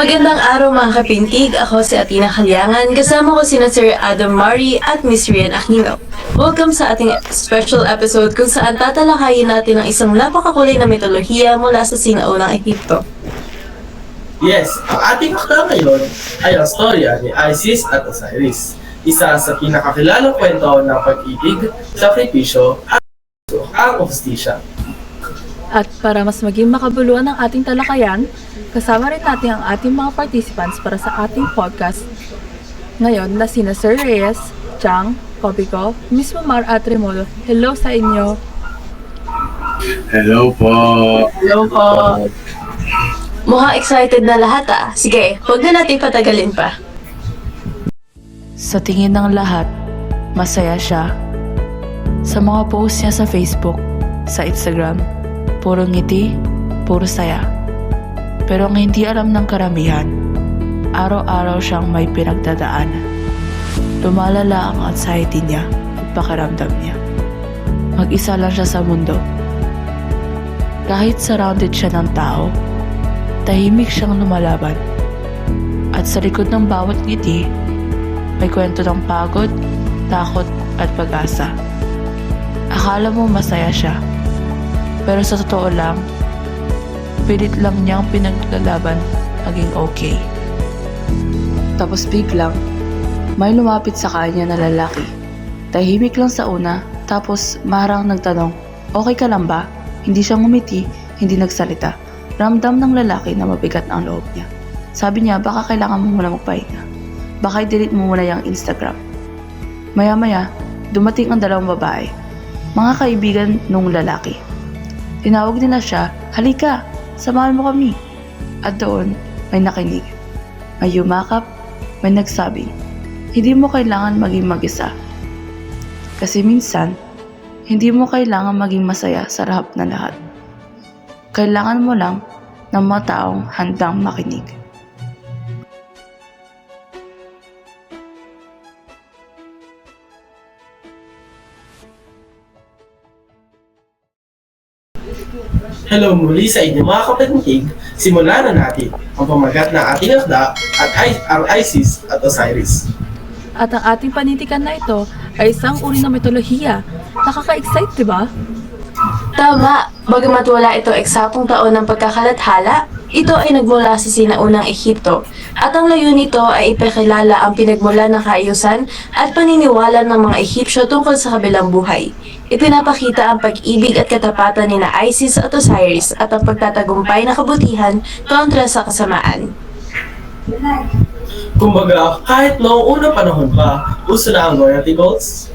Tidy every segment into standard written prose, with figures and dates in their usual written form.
Magandang araw mga kapintig. Ako si Atina Kalyangan. Kasama ko sina Sir Adam Mari at Miss Rian Aquino. Welcome sa ating special episode kung saan tatalakayin natin ang isang napakakulay na mitolohiya mula sa sinaunang Ehipto. Yes, ang ating akda ngayon ay ang storya ni Isis at Osiris, isa sa pinakakilalang kwento ng pag-ibig, sakripisyo at ang hustisya. At para mas maging makabuluhan ang ating talakayan, kasama rin natin ang ating mga participants para sa ating podcast ngayon na sina Sir Reyes, Chang, Kopiko, Miss Mamar at Remolo. Hello sa inyo! Hello po. Hello po! Mukhang excited na lahat ah. Sige, huwag na natin patagalin pa. Sa tingin ng lahat, masaya siya. Sa mga posts niya sa Facebook, sa Instagram, puro ngiti, puro saya. Pero ang hindi alam ng karamihan, araw-araw siyang may pinagdadaanan. Lumalala ang anxiety niya at pakiramdam niya. Mag-isa lang siya sa mundo. Kahit surrounded siya ng tao, tahimik siyang lumalaban. At sa likod ng bawat ngiti, may kwento ng pagod, takot at pag-asa. Akala mo masaya siya, pero sa totoo lang, pilit lang niyang pinaglalaban maging okay. Tapos biglang, may lumapit sa kanya na lalaki. Tahimik lang sa una, tapos marang nagtanong, okay ka lang ba? Hindi siya ngumiti, hindi nagsalita. Ramdam ng lalaki na mabigat ang loob niya. Sabi niya, baka kailangan mo muna magpahinga. Baka i-delete mo muna yung Instagram. Maya-maya, dumating ang dalawang babae. Mga kaibigan nung lalaki. Tinawag nila siya, halika, samahan mo kami. At doon, may nakinig. May yumakap, may nagsabi, hindi mo kailangan maging mag-isa. Kasi minsan, hindi mo kailangan maging masaya sa harap ng lahat. Kailangan mo lang ng mga taong handang makinig. Hello muli sa inyo mga kapatid. Simulan na natin ang pamagat ng ating akda at ang Isis at Osiris. At ang ating panitikan na ito ay isang uri ng mitolohiya. Nakaka-excite, di ba? Tama, bagamat wala ito eksaktong taon ng pagkakalathala, ito ay nagmula sa sinaunang Ehipto at ang layunin nito ay ipakilala ang pinagmula ng kaayusan at paniniwala ng mga Ehipsyo tungkol sa kabilang buhay. Ipinapakita ang pag-ibig at katapatan ni na Isis at Osiris at ang pagtatagumpay na kabutihan kontra sa kasamaan. Kumbaga, kahit noong unang panahon pa, uso na ang loyalty goals.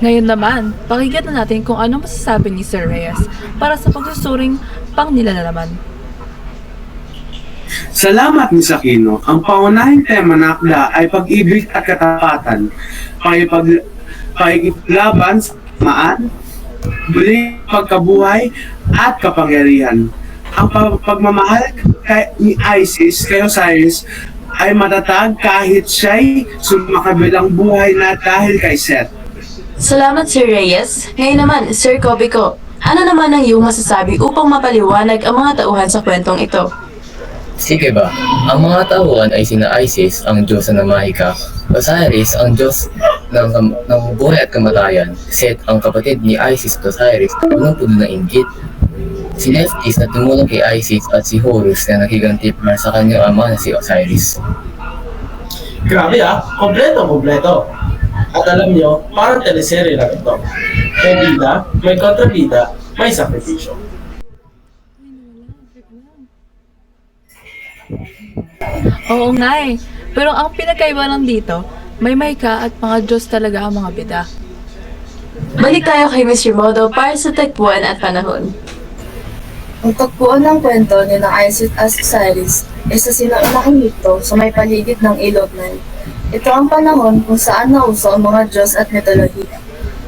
Ngayon naman, pakinggan na natin kung ano masasabi ni Sir Reyes para sa pagsusuring pang nilalalaman. Salamat Miss Aquino. Ang pangunahing tema ng akda ay pag-ibig at katapatan, pakikipaglaban sa kasamaan, muling pagkabuhay at kapangyarihan. Ang pagmamahal ni Isis kay Osiris ay matatag kahit siya'y sumakabilang buhay na dahil kay Seth. Salamat Sir Reyes. Ngayon naman, Sir Kopiko, ano naman ang iyong masasabi upang mapaliwanag ang mga tauhan sa kwentong ito? Sige ba, ang mga tauhan ay sina Isis, ang Diyos ng mahika, Osiris, ang Diyos ng buhay at kamatayan, Seth, ang kapatid ni Isis at Osiris, punong-puno ng inggit, si Nephthys na tumulong kay Isis at si Horus na nakiganti para sa kanyang ama na si Osiris. Grabe kompleto. At alam nyo, parang teleserye lang ito. May bida, may kontrabida, may sakripisyo. Oo nga eh, pero ang pinagkaiba lang dito, may mahika at mga Diyos talaga ang mga bida. Balik tayo kay Mr. Modo para sa tagpuan at panahon. Ang tagpuan ng kwento ni na Isis at Osiris ay sa sinaunang Ehipto sa may paligid ng ilog Nile. Ito ang panahon kung saan nauso ang mga Diyos at mitolohiya.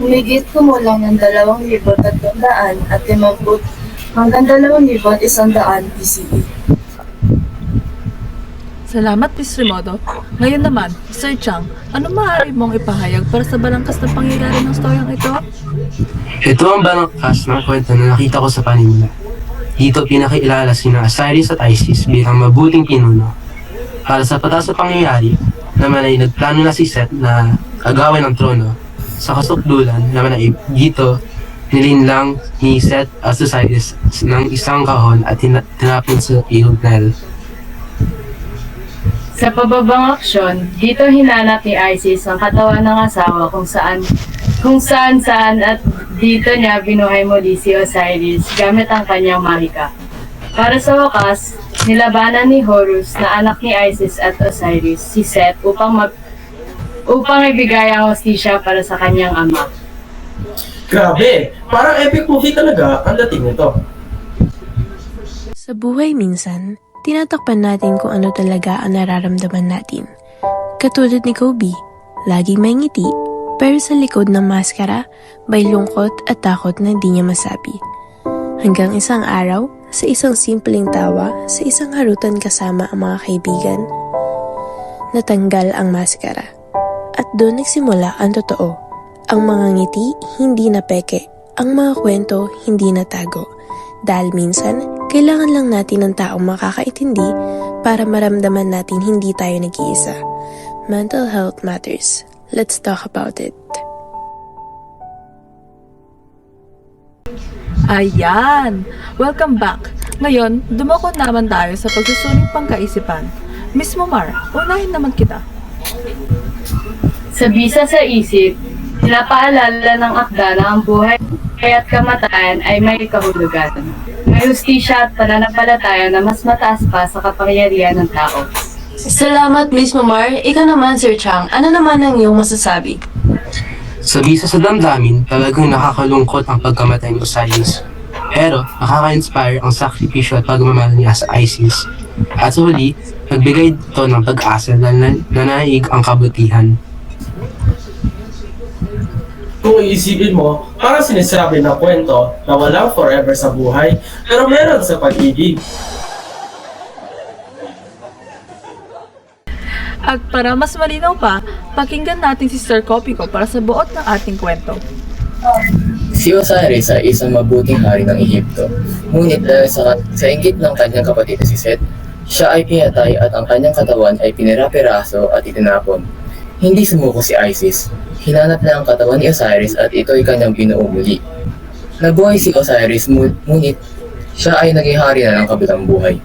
Humigit kumulang ng 2,350 hanggang 2,100 BCE. Salamat, Mr. Modo. Ngayon naman, Sir Chang, ano maaari mong ipahayag para sa balangkas na pangyayari ng storyang ito? Ito ang balangkas ng kwento na nakita ko sa panimula. Dito pinakilala sina Osiris at Isis bilang mabuting pinuno. Para sa patas na pangyayari, naman ay nagplano na si Seth na agawin ang trono. Sa kasukdulan, naman ay dito nilinlang ni Seth at Osiris ng isang kahon at tinapon sa ilog Nile. Sa pababang aksyon, dito hinanap ni Isis ang katawan ng asawa kung saan at dito niya binuhay muli si Osiris gamit ang kanyang mahika. Para sa wakas, nilabanan ni Horus na anak ni Isis at Osiris si Seth upang ibigay ang hostisya para sa kanyang ama. Grabe! Parang epic movie talaga ang dating nito. Sa buhay minsan, tinatakpan natin kung ano talaga ang nararamdaman natin. Katulad ni Kobe, laging may ngiti, pero sa likod ng maskara, may lungkot at takot na di niya masabi. Hanggang isang araw, sa isang simpleng tawa, sa isang harutan kasama ang mga kaibigan, natanggal ang maskara. At doon nagsimula ang totoo. Ang mga ngiti, hindi na peke. Ang mga kwento, hindi na tago. Dahil minsan, kailangan lang natin ng taong makakaintindi para maramdaman natin hindi tayo nag-iisa. Mental health matters. Let's talk about it. Ayan! Welcome back! Ngayon, dumako naman tayo sa pagsusuling pangkaisipan. Miss Momar, unahin naman kita. Sa bisa sa isip, pinapaalala ng akda na ang buhay at kamatayan ay may kahulugan. May hustisya at pananampalataya na mas mataas pa sa kapangyarihan ng tao. Salamat, Miss Momar. Ikaw naman, Sir Chang. Ano naman ang iyong masasabi? Sa bisa sa damdamin, talagang nakakalungkot ang pagkamatay ni Osiris. Pero nakaka-inspire ang sakripisyo at pagmamahal niya sa Isis. At sa huli, nagbigay ito ng pag-asa na nanaig ang kabutihan. Kung iisipin mo, parang sinasabi ng kwento na walang forever sa buhay, pero meron sa pag-ibig. At para mas malinaw pa, pakinggan natin si Sir Kopiko para sa buot ng ating kwento. Si Osiris ay isang mabuting hari ng Ehipto. Ngunit dahil sa inggit ng kanyang kapatid na si Seth, siya ay pinatay at ang kanyang katawan ay pinira-piraso at itinapon. Hindi sumuko si Isis. Hinanap na ang katawan ni Osiris at ito ay kanyang binuo muli. Nabuhay si Osiris ngunit siya ay naging hari na ng kabilang buhay.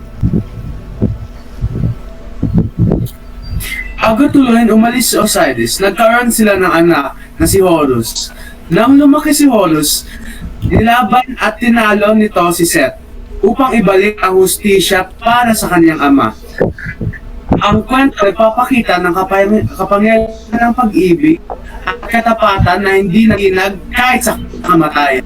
Agad-tuluyan umalis si Osiris, nagkaroon sila ng anak na si Horus. Nang lumaki si Horus, nilaban at tinalo nito si Seth upang ibalik ang hustisya para sa kanyang ama. Ang kwento ay papakita ng kapangyarihan ng pag-ibig at katapatan na hindi naginag kahit sa kamatayan.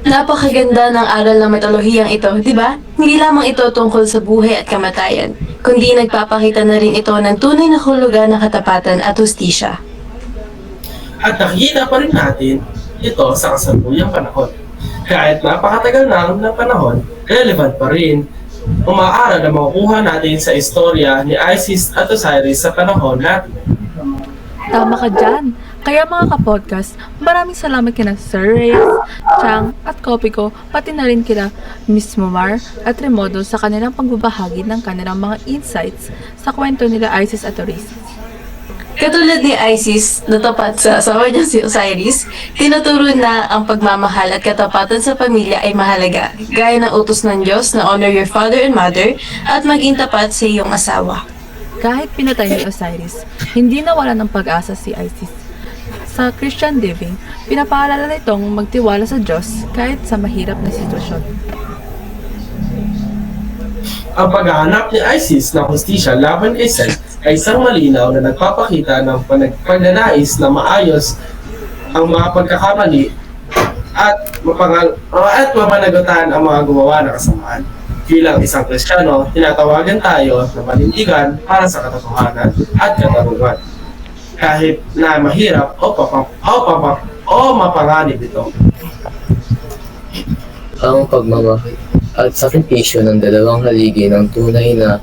Napakaganda ng aral ng mitolohiyang ito, di ba? Hindi lamang ito tungkol sa buhay at kamatayan, kundi nagpapakita na rin ito ng tunay na hulugan ng katapatan at hustisya. At nakikita pa rin natin ito sa kasalukuyang panahon. Kahit napakatagal na ng panahon, relevant pa rin ang mga aral na makukuha natin sa istorya ni Isis at Osiris sa panahon natin. Tama ka dyan! Kaya mga kapodcast, maraming salamat kina Sir Reyes, Chang at Kopiko, pati na rin kina Miss Momar at Remodo sa kanilang pagbabahagi ng kanilang mga insights sa kwento nila Isis at Osiris. Katulad ni Isis na tapat sa asawa niya si Osiris, tinuturo na ang pagmamahal at katapatan sa pamilya ay mahalaga, gaya ng utos ng Diyos na honor your father and mother at maging tapat sa iyong asawa. Kahit pinatay ni Osiris, hindi nawala ng pag-asa si Isis. Sa Christian living, pinapaalala nitong magtiwala sa Diyos kahit sa mahirap na sitwasyon. Ang paghahanap ni Isis ng hustisya laban kay Seth ay isang malinaw na nagpapakita ng pagnanais na maayos ang mga pagkakamali at mapanagutan ang mga gumawa ng kasamaan. Bilang isang Kristiyano, tinatawagan tayo na manindigan para sa katotohanan at katarungan. Kahit na mahirap o mapanganib ito. Ang pagmamahal at sakripisyo ng dalawang haligi ng tunay na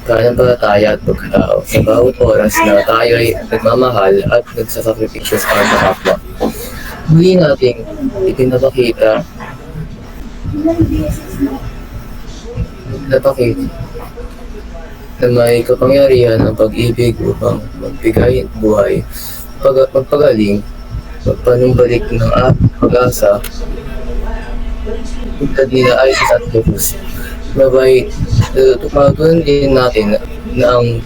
pananampalataya at pagkatao. Sa bawat oras na tayo ay nagmamahal at nagsasakripisyo sa kapwa. Muli nating ipinapakita Napakita na may kapangyarihan ang pag-ibig upang magbigay buhay, magpagaling, magpanumbalik ng pag-asa, tulad nila Isis at Horus. Mabay, tututunan din natin na ang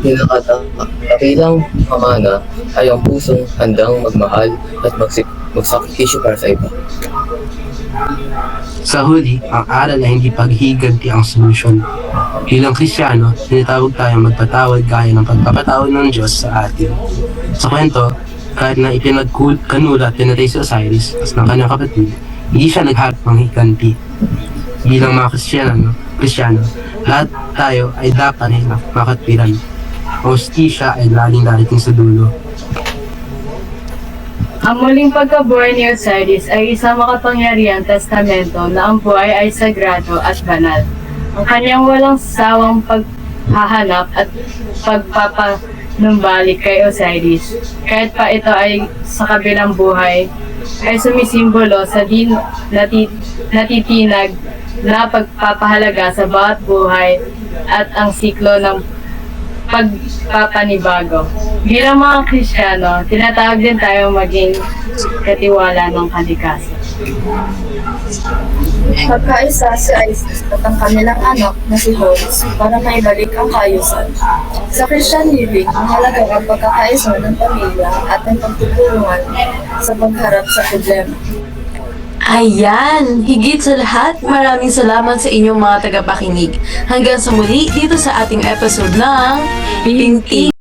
pinakatakilang pamana ay ang pusong handang magmahal at magsakripisyo para sa iba. Sa huli, ang aral ay hindi paghihiganti ang solusyon. Bilang Kristiyano, tinatawag tayong magpatawad gaya ng pagpapatawad ng Diyos sa atin. Sa kwento, kahit na ipinagkanula at pinatay si Osiris as ng kanyang kapatid, hindi siya nagharap ng higanti. Bilang mga Kristiyano, lahat tayo ay dapat ay makatwiran. Ang hustisya ay laging darating sa dulo. Ang muling pagkabuhay ni Osiris ay isang makapangyarihang testamento na ang buhay ay sagrado at banal. Ang kanyang walang sawang paghahanap at pagpapanumbalik kay Osiris, kahit pa ito ay sa kabilang buhay, ay sumisimbolo sa natitinag na pagpapahalaga sa bawat buhay at ang siklo ng pagpapanibago. Bilang mga Kristiyano, tinatawag din tayong maging katiwala ng kalikasan. Magkaisa si Isis at ang kanilang anak na si Horus para maibalik ang kaayusan. Sa Christian living, mahalaga ang pagkakaisa ng pamilya at ang pagtutulungan sa pagharap sa problema. Ayan! Higit sa lahat, maraming salamat sa inyong mga tagapakinig. Hanggang sa muli dito sa ating episode ng Pinti